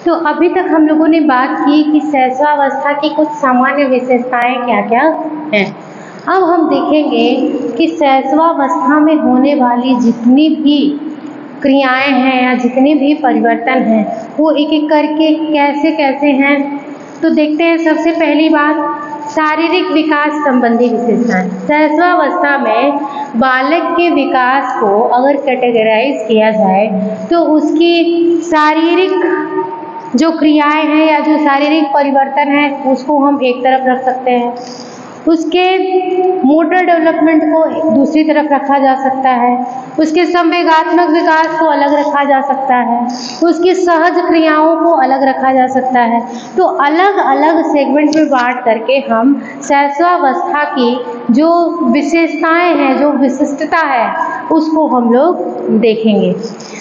तो अभी तक हम लोगों ने बात की कि शैशवावस्था की कुछ सामान्य विशेषताएं क्या क्या हैं। अब हम देखेंगे कि शैशवावस्था में होने वाली जितनी भी क्रियाएं हैं या जितने भी परिवर्तन हैं वो एक एक करके कैसे कैसे हैं। तो देखते हैं, सबसे पहली बात शारीरिक विकास संबंधी विशेषताएं। शैशवावस्था में बालक के विकास को अगर कैटेगराइज किया जाए तो उसकी शारीरिक जो क्रियाएं हैं या जो शारीरिक परिवर्तन है उसको हम एक तरफ रख सकते हैं, उसके मोटर डेवलपमेंट को दूसरी तरफ रखा जा सकता है, उसके संवेगात्मक विकास को अलग रखा जा सकता है, उसकी सहज क्रियाओं को अलग रखा जा सकता है। तो अलग अलग सेगमेंट में बांट करके हम शैशवावस्था की जो विशेषताएं हैं, जो विशिष्टता है, उसको हम लोग देखेंगे।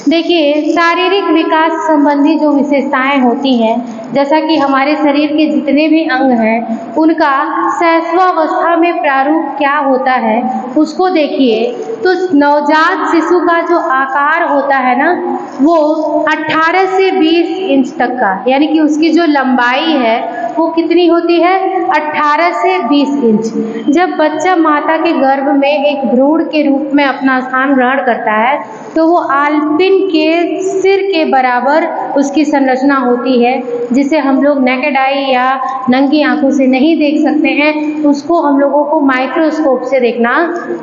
देखिए, शारीरिक विकास संबंधी जो विशेषताएं होती हैं, जैसा कि हमारे शरीर के जितने भी अंग हैं उनका शैशवावस्था में प्रारूप क्या होता है उसको देखिए। तो नवजात शिशु का जो आकार होता है ना, वो 18 से 20 इंच तक का, यानी कि उसकी जो लंबाई है वो कितनी होती है, 18 से 20 इंच। जब बच्चा माता के गर्भ में एक भ्रूण के रूप में अपना स्थान ग्रहण करता है तो वो आलपिन के सिर के बराबर उसकी संरचना होती है, जिसे हम लोग नेकेड आई या नंगी आंखों से नहीं देख सकते हैं, उसको हम लोगों को माइक्रोस्कोप से देखना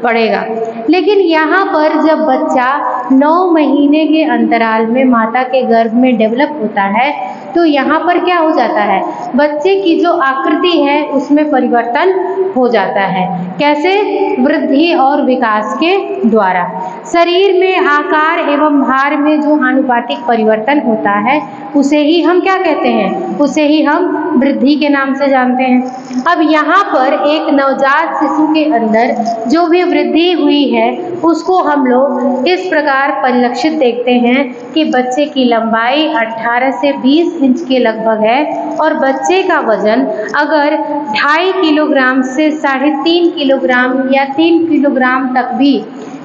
पड़ेगा। लेकिन यहाँ पर जब बच्चा 9 महीने के अंतराल में माता के गर्भ में डेवलप होता है तो यहाँ पर क्या हो जाता है, बच्चे की जो आकृति है उसमें परिवर्तन हो जाता है। कैसे? वृद्धि और विकास के द्वारा। शरीर में आकार एवं भार में जो आनुपातिक परिवर्तन होता है उसे ही हम क्या कहते हैं, उसे ही हम वृद्धि के नाम से जानते हैं। अब यहाँ पर एक नवजात शिशु के अंदर जो भी वृद्धि हुई है उसको हम लोग इस प्रकार परिलक्षित देखते हैं कि बच्चे की लंबाई 18 से 20 इंच के लगभग है और बच्चे का वजन अगर 2.5 किलोग्राम से 3.5 किलोग्राम या 3 किलोग्राम तक भी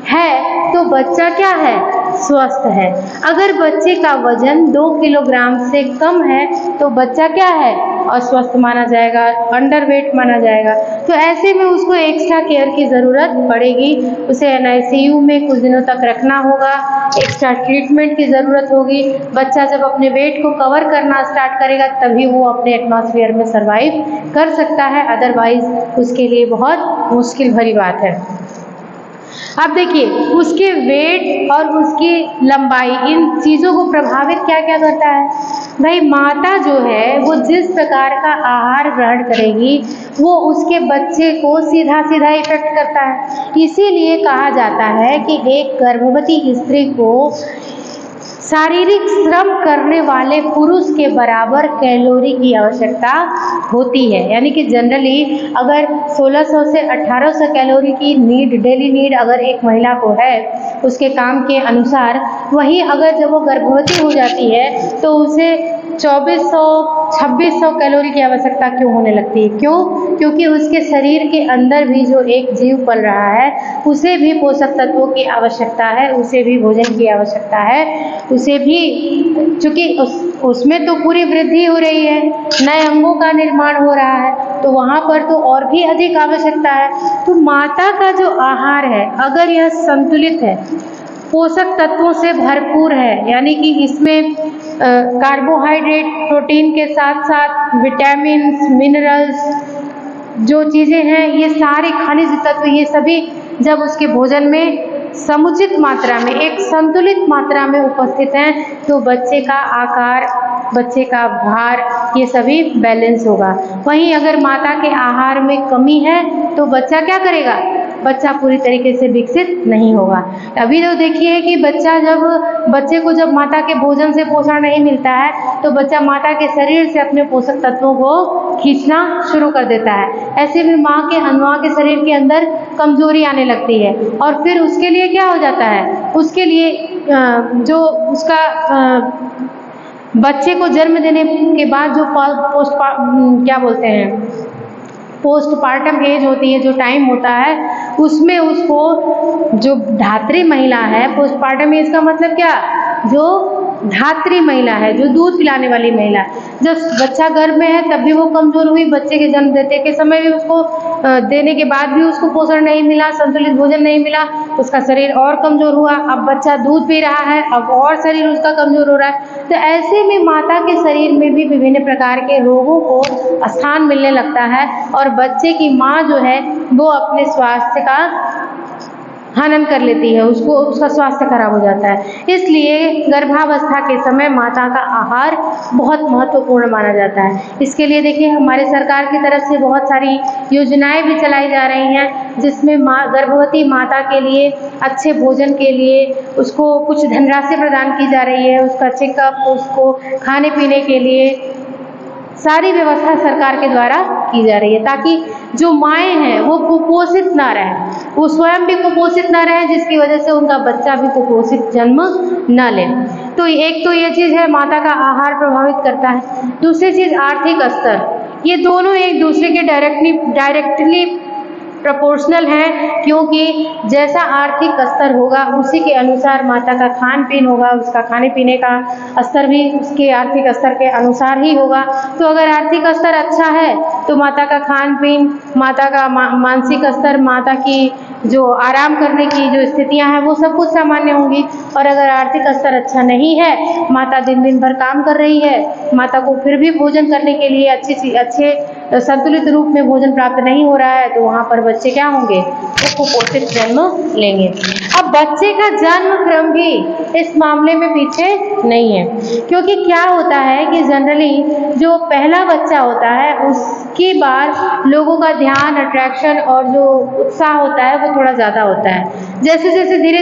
है तो बच्चा क्या है, स्वस्थ है। अगर बच्चे का वजन 2 किलोग्राम से कम है तो बच्चा क्या है, अस्वस्थ माना जाएगा, अंडरवेट माना जाएगा। तो ऐसे में उसको एक्स्ट्रा केयर की ज़रूरत पड़ेगी, उसे NICU में कुछ दिनों तक रखना होगा, एक्स्ट्रा ट्रीटमेंट की ज़रूरत होगी। बच्चा जब अपने वेट को कवर करना स्टार्ट करेगा तभी वो अपने एटमॉस्फेयर में सर्वाइव कर सकता है, अदरवाइज उसके लिए बहुत मुश्किल भरी बात है। अब देखिए, उसके वेट और उसकी लंबाई, इन चीज़ों को प्रभावित क्या क्या करता है भाई। माता जो है वो जिस प्रकार का आहार ग्रहण करेगी वो उसके बच्चे को सीधा सीधा इफेक्ट करता है। इसीलिए कहा जाता है कि एक गर्भवती स्त्री को शारीरिक श्रम करने वाले पुरुष के बराबर कैलोरी की आवश्यकता होती है। यानी कि जनरली अगर 1600 से 1800 कैलोरी की नीड, डेली नीड अगर एक महिला को है उसके काम के अनुसार, वहीं अगर जब वो गर्भवती हो जाती है तो उसे 2400-2600 कैलोरी की आवश्यकता क्यों होने लगती है? क्यों? क्योंकि उसके शरीर के अंदर भी जो एक जीव पल रहा है उसे भी पोषक तत्वों की आवश्यकता है, उसे भी भोजन की आवश्यकता है, उसे भी, चूँकि उसमें तो पूरी वृद्धि हो रही है, नए अंगों का निर्माण हो रहा है, तो वहाँ पर तो और भी अधिक आवश्यकता है। तो माता का जो आहार है अगर यह संतुलित है, पोषक तत्वों से भरपूर है, यानी कि इसमें कार्बोहाइड्रेट, प्रोटीन के साथ साथ विटामिन्स, मिनरल्स, जो चीज़ें हैं, ये सारे खनिज तत्व, ये सभी जब उसके भोजन में समुचित मात्रा में, एक संतुलित मात्रा में उपस्थित हैं तो बच्चे का आकार, बच्चे का भार, ये सभी बैलेंस होगा। वहीं अगर माता के आहार में कमी है तो बच्चा क्या करेगा, बच्चा पूरी तरीके से विकसित नहीं होगा। अभी तो देखिए कि बच्चे को जब माता के भोजन से पोषण नहीं मिलता है तो बच्चा माता के शरीर से अपने पोषक तत्वों को खींचना शुरू कर देता है। ऐसे में माँ के शरीर के अंदर कमजोरी आने लगती है और फिर उसके लिए क्या हो जाता है, उसके लिए जो उसका बच्चे को जन्म देने के बाद जो पोस्टपार्टम एज होती है, जो टाइम होता है, उसमें उसको, जो धात्री महिला है, पोस्टपार्टम एज का मतलब क्या, जो धात्री महिला है, जो दूध पिलाने वाली महिला है। जब बच्चा गर्भ में है तब भी वो कमजोर हुई, बच्चे के जन्म देते के समय भी उसको देने के बाद भी उसको पोषण नहीं मिला, संतुलित भोजन नहीं मिला, उसका शरीर और कमजोर हुआ। अब बच्चा दूध पी रहा है, अब और शरीर उसका कमजोर हो रहा है। तो ऐसे में माता के शरीर में भी विभिन्न प्रकार के रोगों को स्थान मिलने लगता है और बच्चे की माँ जो है वो अपने स्वास्थ्य का हनन कर लेती है, उसका स्वास्थ्य खराब हो जाता है। इसलिए गर्भावस्था के समय माता का आहार बहुत महत्वपूर्ण माना जाता है। इसके लिए देखिए हमारे सरकार की तरफ से बहुत सारी योजनाएं भी चलाई जा रही हैं, जिसमें गर्भवती माता के लिए अच्छे भोजन के लिए उसको कुछ धनराशि प्रदान की जा रही है, उसका चेकअप, उसको खाने पीने के लिए सारी व्यवस्था सरकार के द्वारा की जा रही है, ताकि जो माएँ हैं वो कुपोषित ना रहें, वो स्वयं भी कुपोषित ना रहें, जिसकी वजह से उनका बच्चा भी कुपोषित जन्म न ले। तो एक तो ये चीज़ है, माता का आहार प्रभावित करता है। दूसरी चीज़ आर्थिक स्तर, ये दोनों एक दूसरे के डायरेक्टली प्रोपोर्शनल है, क्योंकि जैसा आर्थिक स्तर होगा उसी के अनुसार माता का खान पीन होगा, उसका खाने पीने का स्तर भी उसके आर्थिक स्तर के अनुसार ही होगा। तो अगर आर्थिक स्तर अच्छा है तो माता का खान पीन, माता का मानसिक स्तर, माता की जो आराम करने की जो स्थितियां हैं वो सब कुछ सामान्य होंगी। और अगर आर्थिक स्तर अच्छा नहीं है, माता दिन दिन भर काम कर रही है, माता को फिर भी भोजन करने के लिए अच्छे संतुलित रूप में भोजन प्राप्त नहीं हो रहा है, तो वहाँ पर बच्चे क्या होंगे, वो कुपोषित जन्म लेंगे। अब बच्चे का जन्म क्रम भी इस मामले में पीछे नहीं है, क्योंकि क्या होता है कि जनरली जो पहला बच्चा होता है उसके बाद लोगों का ध्यान, अट्रैक्शन और जो उत्साह होता है वो थोड़ा ज़्यादा होता है। जैसे जैसे धीरे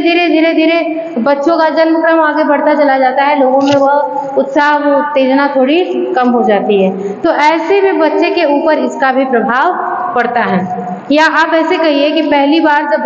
धीरे बच्चों का जन्म क्रम आगे बढ़ता चला जाता है, लोगों में वह उत्साह, वो उत्तेजना थोड़ी कम हो जाती है। तो ऐसे में बच्चे के ऊपर इसका भी प्रभाव पड़ता है। या आप ऐसे कहिए कि पहली बार जब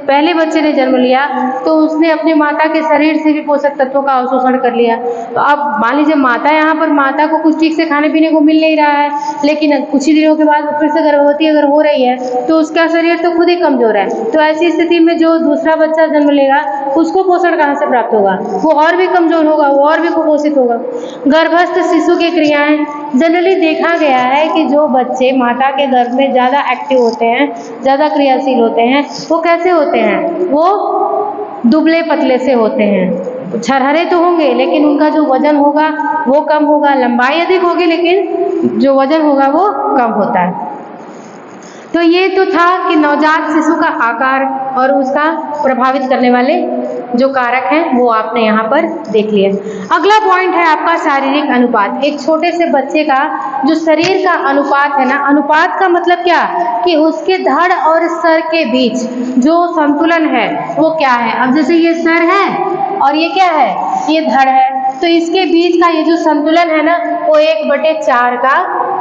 पहले बच्चे ने जन्म लिया तो उसने अपने माता के शरीर से भी पोषक तत्वों का अवशोषण कर लिया। तो अब मान लीजिए माता को कुछ ठीक से खाने पीने को मिल नहीं रहा है, लेकिन कुछ ही दिनों के बाद फिर से गर्भवती अगर हो रही है तो उसका शरीर तो खुद ही कमजोर है। तो ऐसी स्थिति में जो दूसरा बच्चा जन्म लेगा उसको पोषण कहाँ से प्राप्त होगा, वो और भी कमजोर होगा, वो और भी कुपोषित होगा। गर्भस्थ शिशु की क्रियाएं, जनरली देखा गया है कि जो बच्चे माता के गर्भ में ज़्यादा एक्टिव होते हैं, ज़्यादा क्रियाशील होते हैं, वो कैसे होते हैं, वो दुबले पतले से होते हैं। छरहरे तो होंगे लेकिन उनका जो वजन होगा वो कम होगा, लंबाई अधिक होगी लेकिन जो वजन होगा वो कम होता है। तो ये तो था कि नवजात शिशु का आकार और उसका प्रभावित करने वाले जो कारक हैं वो आपने यहाँ पर देख लिए। अगला पॉइंट है आपका शारीरिक अनुपात। एक छोटे से बच्चे का जो शरीर का अनुपात है ना, अनुपात का मतलब क्या कि उसके धड़ और सर के बीच जो संतुलन है वो क्या है। अब जैसे ये सर है और ये क्या है, ये धड़ है, तो इसके बीच का ये जो संतुलन है ना वो 1/4 का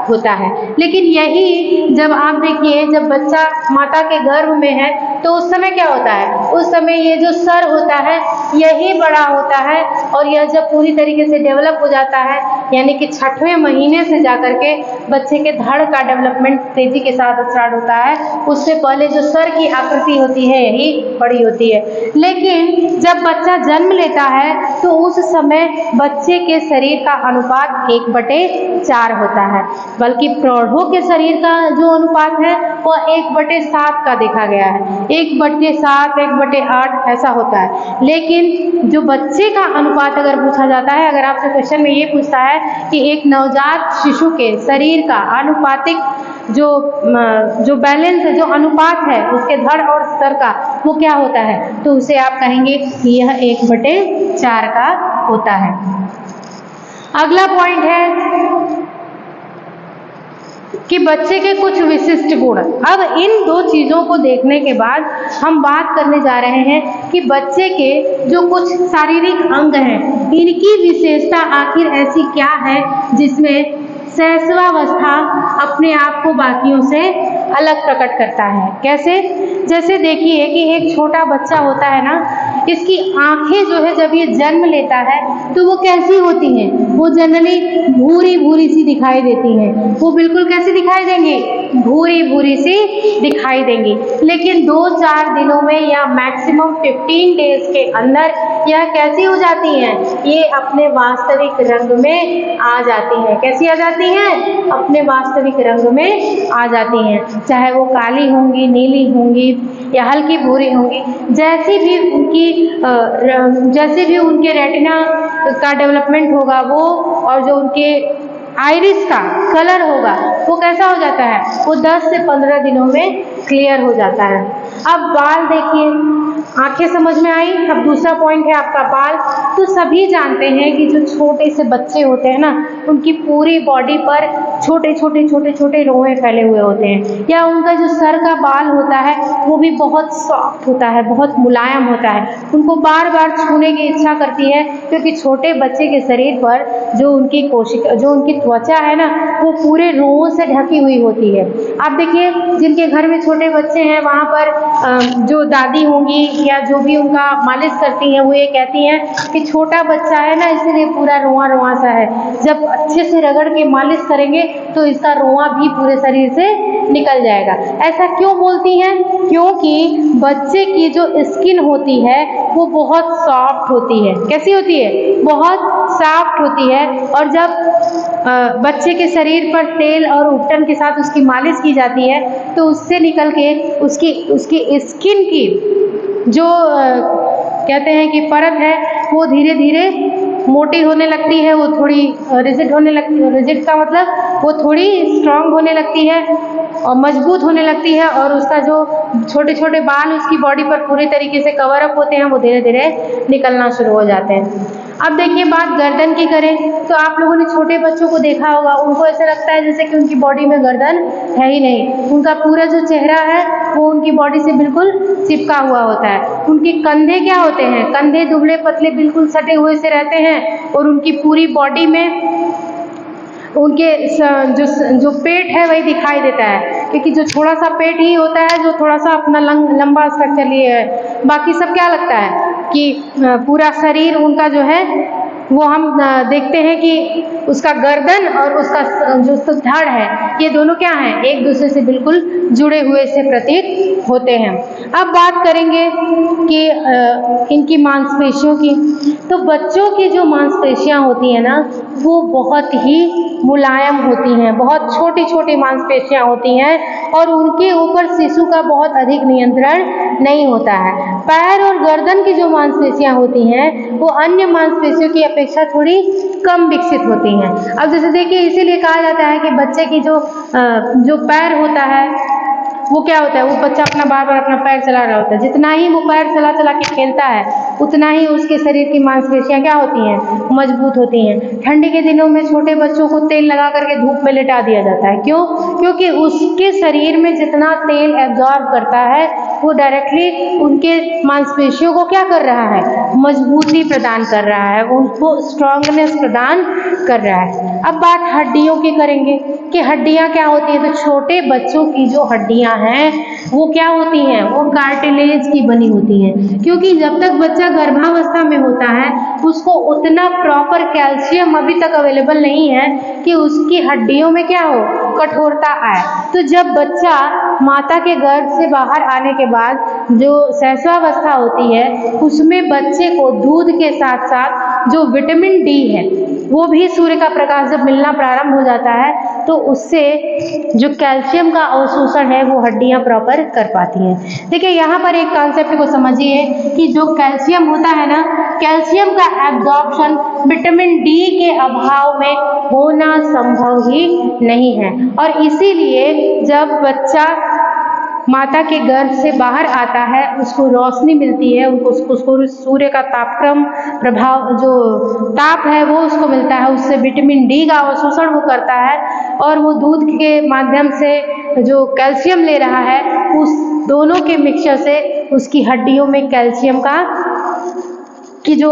होता है। लेकिन यही जब आप देखिए जब बच्चा माता के गर्भ में है तो उस समय क्या होता है, उस समय ये जो सर होता है यही बड़ा होता है और यह जब पूरी तरीके से डेवलप हो जाता है यानी कि 6वें महीने से जाकर के बच्चे के धड़ का डेवलपमेंट तेजी के साथ स्टार्ट होता है। उससे पहले जो सर की आकृति होती है यही बड़ी होती है। लेकिन जब बच्चा जन्म लेता है तो उस समय बच्चे के शरीर का अनुपात 1/4 होता है, बल्कि प्रौढ़ों के शरीर का जो अनुपात है वो 1/7 का देखा गया है। 1/7, 1/8 ऐसा होता है। लेकिन जो बच्चे का अनुपात अगर पूछा जाता है, अगर आपसे क्वेश्चन में ये पूछता है कि एक नवजात शिशु के शरीर का अनुपातिक जो बैलेंस है, जो अनुपात है उसके धड़ और सर का, वो क्या होता है, तो उसे आप कहेंगे कि यह 1/4 का होता है। अगला पॉइंट है कि बच्चे के कुछ विशिष्ट गुण। अब इन दो चीज़ों को देखने के बाद हम बात करने जा रहे हैं कि बच्चे के जो कुछ शारीरिक अंग हैं इनकी विशेषता आखिर ऐसी क्या है जिसमें शैशवावस्था अपने आप को बाकियों से अलग प्रकट करता है। कैसे, जैसे देखिए कि एक छोटा बच्चा होता है ना, इसकी आंखें जो है जब ये जन्म लेता है तो वो कैसी होती हैं? वो जनरली भूरी भूरी सी दिखाई देती हैं। वो बिल्कुल कैसी दिखाई देंगी? भूरी भूरी सी दिखाई देंगी। लेकिन 2-4 दिनों में या मैक्सिमम 15 डेज के अंदर यह कैसी हो जाती हैं? ये अपने वास्तविक रंग में आ जाती हैं। कैसी आ जाती हैं? अपने वास्तविक रंग में आ जाती हैं। चाहे वो काली होंगी, नीली होंगी या हल्की भूरी होंगी, जैसे भी उनके रेटिना का डेवलपमेंट होगा वो, और जो उनके आइरिस का कलर होगा वो कैसा हो जाता है? वो 10 से 15 दिनों में क्लियर हो जाता है। अब बाल देखिए, आंखें समझ में आई। अब दूसरा पॉइंट है आपका बाल। तो सभी जानते हैं कि जो छोटे से बच्चे होते हैं ना, उनकी पूरी बॉडी पर छोटे छोटे रोए फैले हुए होते हैं, या उनका जो सर का बाल होता है वो भी बहुत सॉफ्ट होता है, बहुत मुलायम होता है। उनको बार बार छूने की इच्छा करती है, क्योंकि छोटे बच्चे के शरीर पर जो उनकी त्वचा है ना, वो पूरे रोओं से ढकी हुई होती है। आप देखिए, जिनके घर में छोटे बच्चे हैं वहाँ पर जो दादी होंगी या जो भी उनका मालिश करती हैं, वो ये कहती हैं कि छोटा बच्चा है ना, इसलिए पूरा रोआ रोआ सा है। जब अच्छे से रगड़ के मालिश करेंगे तो इसका रोआ भी पूरे शरीर से निकल जाएगा। ऐसा क्यों बोलती हैं? क्योंकि बच्चे की जो स्किन होती है वो बहुत सॉफ्ट होती है। कैसी होती है? बहुत सॉफ्ट होती है। और जब बच्चे के शरीर पर तेल और उपटन के साथ उसकी मालिश की जाती है तो उससे निकल के उसकी स्किन की जो कहते हैं कि परत है वो धीरे धीरे मोटी होने लगती है, वो थोड़ी रिजिड होने लगती है। रिजिड का मतलब वो थोड़ी स्ट्रांग होने लगती है और मजबूत होने लगती है, और उसका जो छोटे छोटे बाल उसकी बॉडी पर पूरी तरीके से कवर अप होते हैं, वो धीरे धीरे निकलना शुरू हो जाते हैं। अब देखिए, बात गर्दन की करें तो आप लोगों ने छोटे बच्चों को देखा होगा, उनको ऐसा लगता है जैसे कि उनकी बॉडी में गर्दन है ही नहीं। उनका पूरा जो चेहरा है वो उनकी बॉडी से बिल्कुल चिपका हुआ होता है। उनके कंधे क्या होते हैं? कंधे दुबले पतले बिल्कुल सटे हुए से रहते हैं, और उनकी पूरी बॉडी में उनके जो पेट है वही दिखाई देता है, क्योंकि जो थोड़ा सा पेट ही होता है जो थोड़ा सा अपना लंबा स्ट्रक्चर लिए है। बाकी सब क्या लगता है कि पूरा शरीर उनका जो है वो हम देखते हैं कि उसका गर्दन और उसका जो धड़ है, ये दोनों क्या हैं? एक दूसरे से बिल्कुल जुड़े हुए से प्रतीत होते हैं। अब बात करेंगे कि इनकी मांसपेशियों की। तो बच्चों की जो मांसपेशियां होती हैं ना, वो बहुत ही मुलायम होती हैं, बहुत छोटी छोटी मांसपेशियां होती हैं, और उनके ऊपर शिशु का बहुत अधिक नियंत्रण नहीं होता है। पैर और गर्दन की जो मांसपेशियां होती हैं वो अन्य मांसपेशियों की अपेक्षा थोड़ी कम विकसित होती हैं। अब जैसे देखिए, इसीलिए कहा जाता है कि बच्चे की जो पैर होता है वो क्या होता है, वो बच्चा अपना बार बार अपना पैर चला रहा होता है। जितना ही वो पैर चला चला के खेलता है उतना ही उसके शरीर की मांसपेशियां क्या होती हैं? मजबूत होती हैं। ठंडी के दिनों में छोटे बच्चों को तेल लगा करके धूप में लेटा दिया जाता है। क्यों? क्योंकि उसके शरीर में जितना तेल एब्जॉर्ब करता है वो डायरेक्टली उनके मांसपेशियों को क्या कर रहा है? मजबूती प्रदान कर रहा है, उनको स्ट्रांगनेस प्रदान कर रहा है। अब बात हड्डियों की करेंगे कि हड्डियां क्या होती हैं। तो छोटे बच्चों की जो हड्डियां हैं वो क्या होती हैं? वो कार्टिलेज की बनी होती हैं, क्योंकि जब तक बच्चा गर्भावस्था में होता है उसको उतना प्रॉपर कैल्शियम अभी तक अवेलेबल नहीं है कि उसकी हड्डियों में क्या हो? कठोरता आए। तो जब बच्चा माता के गर्भ से बाहर आने के बाद जो शैशवावस्था होती है उसमें बच्चे को दूध के साथ साथ जो विटामिन डी है वो भी सूर्य का प्रकाश जब मिलना प्रारंभ हो जाता है तो उससे जो कैल्शियम का अवशोषण है वो हड्डियां प्रॉपर कर पाती हैं। देखिए, यहाँ पर एक कॉन्सेप्ट को समझिए कि जो कैल्शियम होता है ना, कैल्शियम का एब्जॉर्प्शन विटामिन डी के अभाव में होना संभव ही नहीं है, और इसीलिए जब बच्चा माता के गर्भ से बाहर आता है उसको रोशनी मिलती है, उसको सूर्य का तापक्रम प्रभाव जो ताप है वो उसको मिलता है, उससे विटामिन डी का अवशोषण वो करता है, और वो दूध के माध्यम से जो कैल्शियम ले रहा है उस दोनों के मिक्सचर से उसकी हड्डियों में कैल्शियम की जो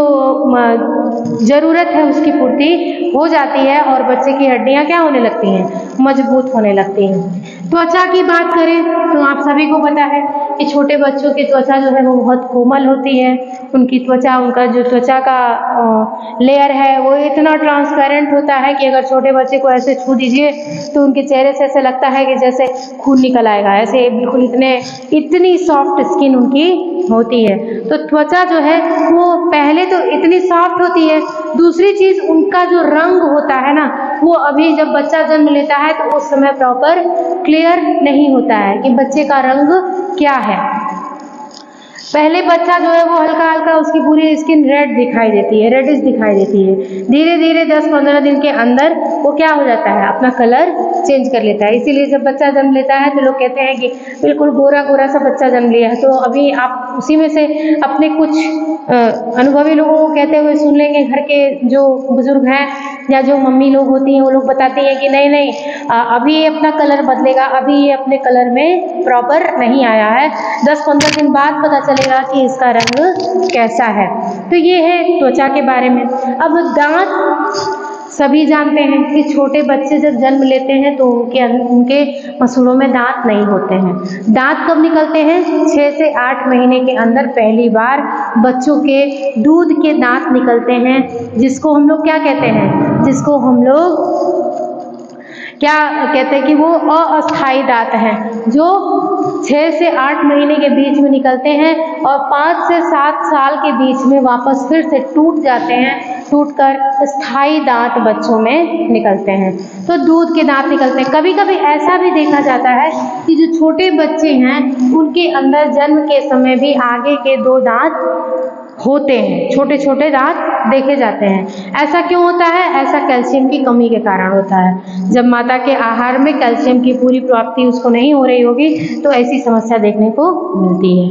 ज़रूरत है उसकी पूर्ति हो जाती है, और बच्चे की हड्डियां क्या होने लगती हैं? मजबूत होने लगती हैं। त्वचा की बात करें तो आप सभी को पता है कि छोटे बच्चों की त्वचा जो है वो बहुत कोमल होती है, उनकी त्वचा, उनका जो त्वचा का लेयर है वो इतना ट्रांसपेरेंट होता है कि अगर छोटे बच्चे को ऐसे छू दीजिए तो उनके चेहरे से ऐसे लगता है कि जैसे खून निकल आएगा, ऐसे बिल्कुल इतनी सॉफ्ट स्किन उनकी होती है। तो त्वचा जो है वो पहले तो इतनी सॉफ्ट होती है, दूसरी चीज उनका जो रंग होता है ना, वो अभी जब बच्चा जन्म लेता है तो उस समय प्रॉपर क्लियर नहीं होता है कि बच्चे का रंग क्या है। पहले बच्चा जो है वो हल्का हल्का उसकी पूरी स्किन रेड दिखाई देती है, रेडिश दिखाई देती है। धीरे धीरे 10-15 दिन के अंदर वो क्या हो जाता है, अपना कलर चेंज कर लेता है। इसीलिए जब बच्चा जन्म लेता है तो लोग कहते हैं कि बिल्कुल गोरा गोरा सा बच्चा जन्म लिया है। तो अभी आप उसी में से अपने कुछ अनुभवी लोगों को कहते हुए सुन लेंगे, घर के जो बुजुर्ग हैं या जो मम्मी लोग होती हैं वो लोग बताती हैं कि नहीं नहीं, अभी ये अपना कलर बदलेगा, अभी ये अपने कलर में प्रॉपर नहीं आया है, 10-15 दिन बाद पता चलेगा कि इसका रंग कैसा है। तो ये है त्वचा के बारे में। अब दांत सभी जानते हैं कि छोटे बच्चे जब जन्म लेते हैं तो उनके मसूड़ों में दांत नहीं होते हैं। दांत कब निकलते हैं? 6 से 8 महीने के अंदर पहली बार बच्चों के दूध के दांत निकलते हैं, जिसको हम लोग क्या कहते हैं, जिसको हम लोग क्या कहते हैं कि वो अस्थायी दांत हैं, जो 6 से 8 महीने के बीच में निकलते हैं और 5 से 7 साल के बीच में वापस फिर से टूट जाते हैं, टूटकर स्थायी दांत बच्चों में निकलते हैं। तो दूध के दांत निकलते हैं। कभी कभी ऐसा भी देखा जाता है कि जो छोटे बच्चे हैं उनके अंदर जन्म के समय भी आगे के 2 दांत होते हैं, छोटे छोटे दांत देखे जाते हैं। ऐसा क्यों होता है? ऐसा कैल्शियम की कमी के कारण होता है। जब माता के आहार में कैल्शियम की पूरी प्राप्ति उसको नहीं हो रही होगी तो ऐसी समस्या देखने को मिलती है।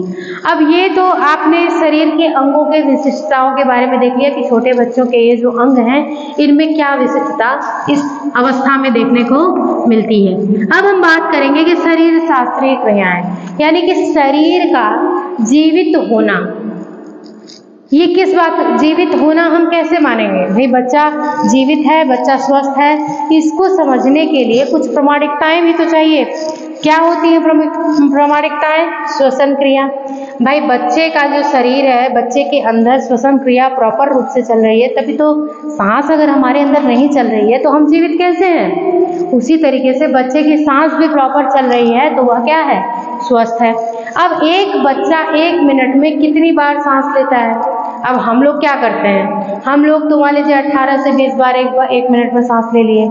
अब ये तो आपने शरीर के अंगों के विशिष्टताओं के बारे में देख लिया कि छोटे बच्चों के ये जो अंग हैं इनमें क्या विशिष्टता इस अवस्था में देखने को मिलती है। अब हम बात करेंगे कि शरीर शास्त्रीय क्रियाएं, यानी कि शरीर का जीवित होना। ये किस बात, जीवित होना हम कैसे मानेंगे? भाई बच्चा जीवित है, बच्चा स्वस्थ है, इसको समझने के लिए कुछ प्रामाणिकताएं भी तो चाहिए। क्या होती है प्रामाणिकताएं? श्वसन क्रिया। भाई बच्चे का जो शरीर है, बच्चे के अंदर श्वसन क्रिया प्रॉपर रूप से चल रही है, तभी तो सांस अगर हमारे अंदर नहीं चल रही है तो हम जीवित कैसे हैं? उसी तरीके से बच्चे की सांस भी प्रॉपर चल रही है तो वह क्या है? स्वस्थ है। अब एक बच्चा 1 मिनट में कितनी बार सांस लेता है? अब हम लोग क्या करते हैं, हम लोग तो मान लीजिए 18 से 20 बार एक मिनट में सांस ले लिए।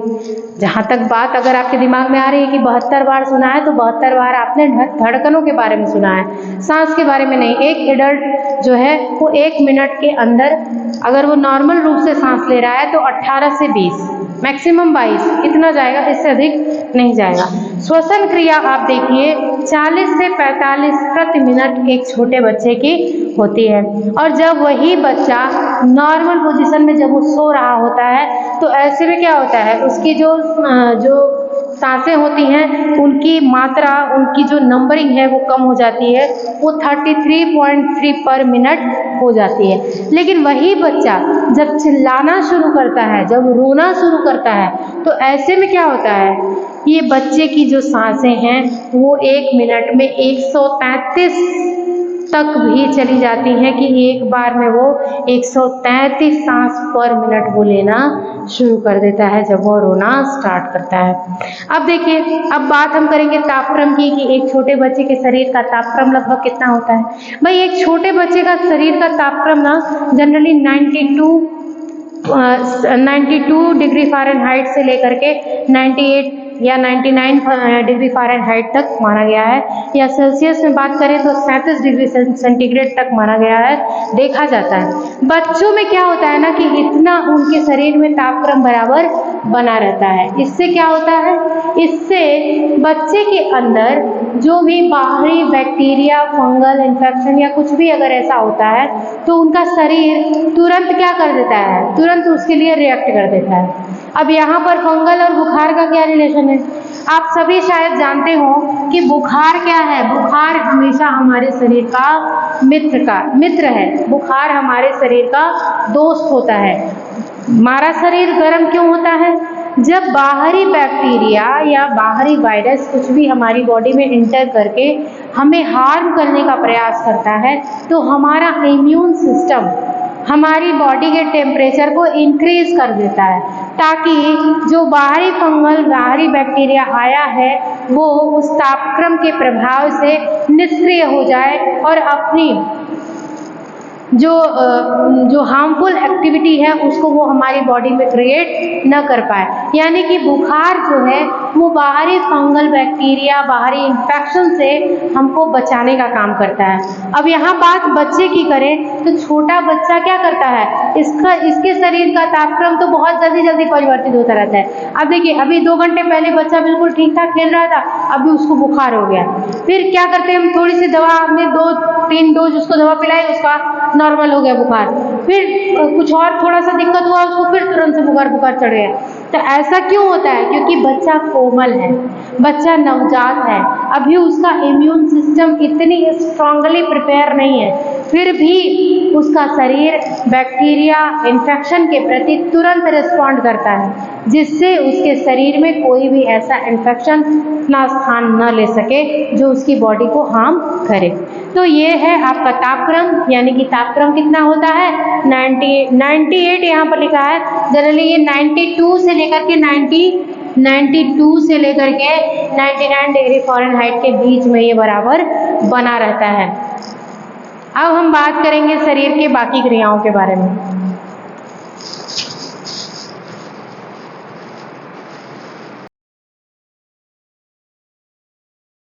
जहाँ तक बात अगर आपके दिमाग में आ रही है कि 72 बार सुना है तो 72 बार आपने धड़कनों के बारे में सुना है, सांस के बारे में नहीं। एक एडल्ट जो है वो 1 मिनट के अंदर अगर वो नॉर्मल रूप से सांस ले रहा है तो 18 से 20, मैक्सिमम 22 इतना जाएगा, इससे अधिक नहीं जाएगा। श्वसन क्रिया आप देखिए 40 से 45 प्रति मिनट एक छोटे बच्चे की होती है। और जब वही बच्चा नॉर्मल पोजीशन में जब वो सो रहा होता है तो ऐसे में क्या होता है, उसकी जो सांसें होती हैं उनकी मात्रा, उनकी जो नंबरिंग है वो कम हो जाती है, वो 33.3 पर मिनट हो जाती है। लेकिन वही बच्चा जब चिल्लाना शुरू करता है, जब रोना शुरू करता है, तो ऐसे में क्या होता है, ये बच्चे की जो सांसें हैं वो 1 मिनट में 133 तक भी चली जाती हैं कि एक बार में वो 133 सांस पर मिनट वो लेना शुरू कर देता है जब वो रोना स्टार्ट करता है। अब देखिए, अब बात हम करेंगे तापक्रम की कि एक छोटे बच्चे के शरीर का तापक्रम लगभग कितना होता है। भाई एक छोटे बच्चे का शरीर का तापक्रम ना जनरली 92 डिग्री फ़ारेनहाइट से लेकर के 98 या 99 डिग्री फ़ारेनहाइट तक माना गया है, या सेल्सियस में बात करें तो 37 डिग्री सेंटीग्रेड तक माना गया है, देखा जाता है। बच्चों में क्या होता है ना कि इतना उनके शरीर में तापक्रम बराबर बना रहता है। इससे क्या होता है, इससे बच्चे के अंदर जो भी बाहरी बैक्टीरिया, फंगल इन्फेक्शन या कुछ भी अगर ऐसा होता है तो उनका शरीर तुरंत क्या कर देता है, तुरंत उसके लिए रिएक्ट कर देता है। अब यहाँ पर फंगल और बुखार का क्या रिलेशन है? आप सभी शायद जानते हो कि बुखार क्या है। बुखार हमेशा हमारे शरीर का मित्र है। बुखार हमारे शरीर का दोस्त होता है। हमारा शरीर गर्म क्यों होता है? जब बाहरी बैक्टीरिया या बाहरी वायरस कुछ भी हमारी बॉडी में इंटर करके हमें हार्म करने का प्रयास करता है तो हमारा इम्यून सिस्टम हमारी बॉडी के टेम्परेचर को इंक्रीज कर देता है, ताकि जो बाहरी फंगल बाहरी बैक्टीरिया आया है वो उस तापक्रम के प्रभाव से निष्क्रिय हो जाए और अपनी जो हार्मफुल एक्टिविटी है उसको वो हमारी बॉडी में क्रिएट न कर पाए। यानी कि बुखार जो है वो बाहरी फंगल बैक्टीरिया बाहरी इन्फेक्शन से हमको बचाने का काम करता है। अब यहाँ बात बच्चे की करें तो छोटा बच्चा क्या करता है, इसके शरीर का तापक्रम तो बहुत जल्दी परिवर्तित होता रहता है। अब देखिए, अभी 2 घंटे पहले बच्चा बिल्कुल ठीक ठाक खेल रहा था, अभी उसको बुखार हो गया। फिर क्या करते हैं हम, थोड़ी सी दवा, हमने 2-3 डोज उसको दवा पिलाई, उसका नॉर्मल हो गया बुखार। फिर कुछ और थोड़ा सा दिक्कत हुआ उसको, फिर तुरंत से बुखार चढ़ गया। तो ऐसा क्यों होता है? क्योंकि बच्चा कोमल है, बच्चा नवजात है, अभी उसका इम्यून सिस्टम इतनी स्ट्रांगली प्रिपेयर नहीं है, फिर भी उसका शरीर बैक्टीरिया इन्फेक्शन के प्रति तुरंत रिस्पॉन्ड करता है, जिससे उसके शरीर में कोई भी ऐसा इन्फेक्शन अपना स्थान न ले सके जो उसकी बॉडी को हार्म करे। तो ये है आपका तापक्रम, यानी कि तापक्रम कितना होता है 98 यहाँ पर लिखा है। जनरली ये 92 से लेकर के 99 डिग्री फ़ारेनहाइट के बीच में ये बराबर बना रहता है। अब हम बात करेंगे शरीर के बाकी क्रियाओं के बारे में।